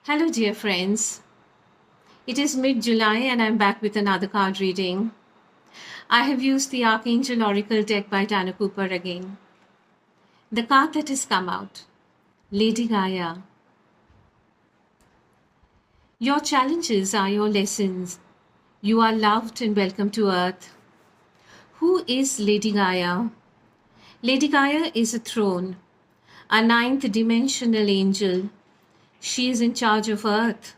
Hello, dear friends. It is mid July and I'm back with another card reading. I have used the Archangel Oracle deck by Dana Cooper again. The card that has come out, Lady Gaia. Your challenges are your lessons. You are loved and welcome to Earth. Who is Lady Gaia? Lady Gaia is a throne, a ninth dimensional angel. She is in charge of Earth.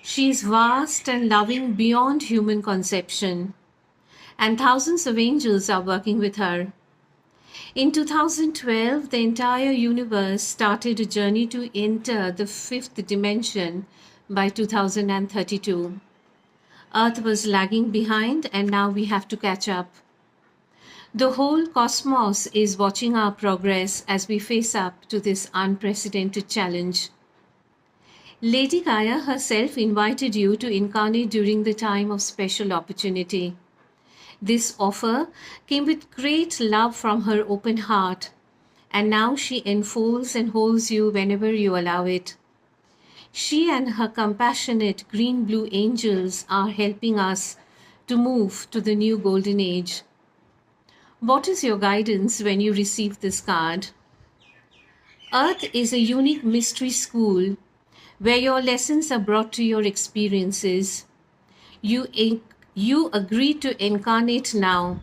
She is vast and loving beyond human conception, and thousands of angels are working with her. In 2012, the entire universe started a journey to enter the fifth dimension by 2032. Earth was lagging behind, and now we have to catch up. The whole cosmos is watching our progress as we face up to this unprecedented challenge. Lady Gaia herself invited you to incarnate during the time of special opportunity. This offer came with great love from her open heart, and now she enfolds and holds you whenever you allow it. She and her compassionate green-blue angels are helping us to move to the new golden age. What is your guidance when you receive this card? Earth is a unique mystery school where your lessons are brought to your experiences. You agree to incarnate now,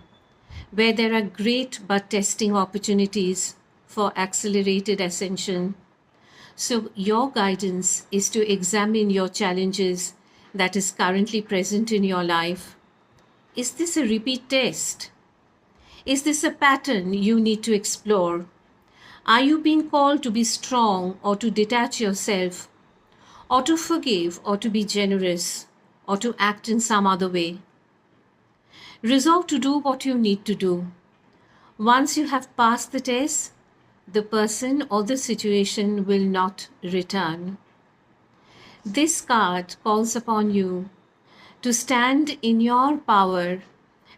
where there are great but testing opportunities for accelerated ascension. So, your guidance is to examine your challenges that is currently present in your life. Is this a repeat test? Is this a pattern you need to explore? Are you being called to be strong or to detach yourself, or to forgive or to be generous, or to act in some other way? Resolve to do what you need to do. Once you have passed the test, the person or the situation will not return. This card calls upon you to stand in your power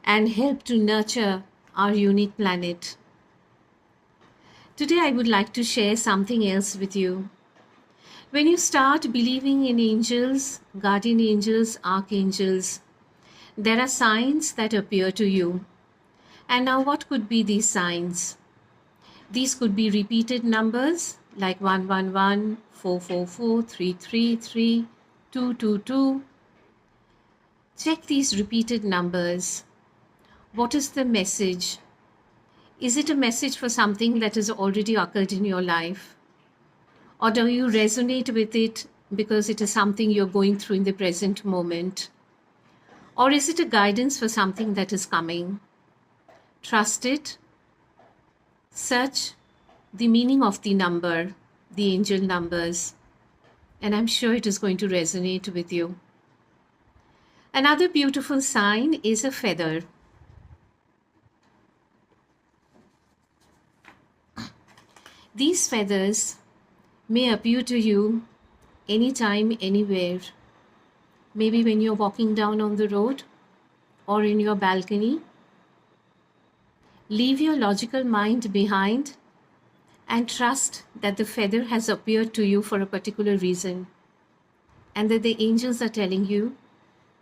and help to nurture our unique planet. Today, I would like to share something else with you. When you start believing in angels, guardian angels, archangels, there are signs that appear to you. And now, what could be these signs? These could be repeated numbers like 111, 444, 333, 222. Check these repeated numbers. What is the message? Is it a message for something that has already occurred in your life? Or do you resonate with it because it is something you're going through in the present moment? Or is it a guidance for something that is coming? Trust it. Search the meaning of the number, the angel numbers, and I'm sure it is going to resonate with you. Another beautiful sign is a feather. These feathers may appear to you anytime, anywhere. Maybe when you're walking down on the road or in your balcony. Leave your logical mind behind and trust that the feather has appeared to you for a particular reason, and that the angels are telling you,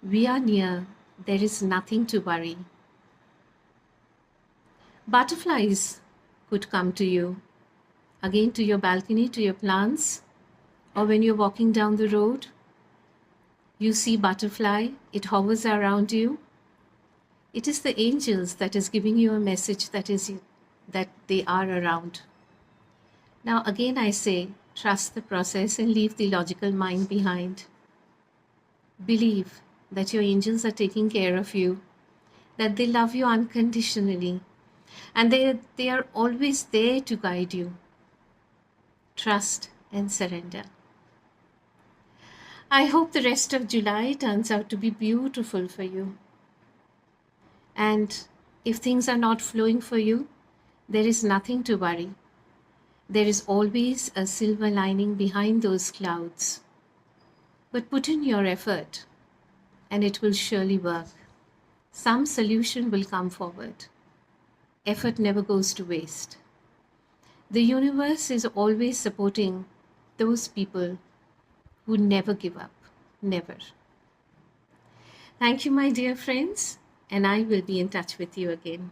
we are near, there is nothing to worry. Butterflies could come to you, again to your balcony, to your plants, or when you're walking down the road, you see butterfly, it hovers around you. It is the angels that is giving you a message that they are around. Now again I say, trust the process and leave the logical mind behind. Believe that your angels are taking care of you, that they love you unconditionally, and they are always there to guide you. Trust and surrender. I hope the rest of July turns out to be beautiful for you. And if things are not flowing for you, there is nothing to worry. There is always a silver lining behind those clouds. But put in your effort, and it will surely work. Some solution will come forward. Effort never goes to waste. The universe is always supporting those people who never give up. Never. Thank you, my dear friends, and I will be in touch with you again.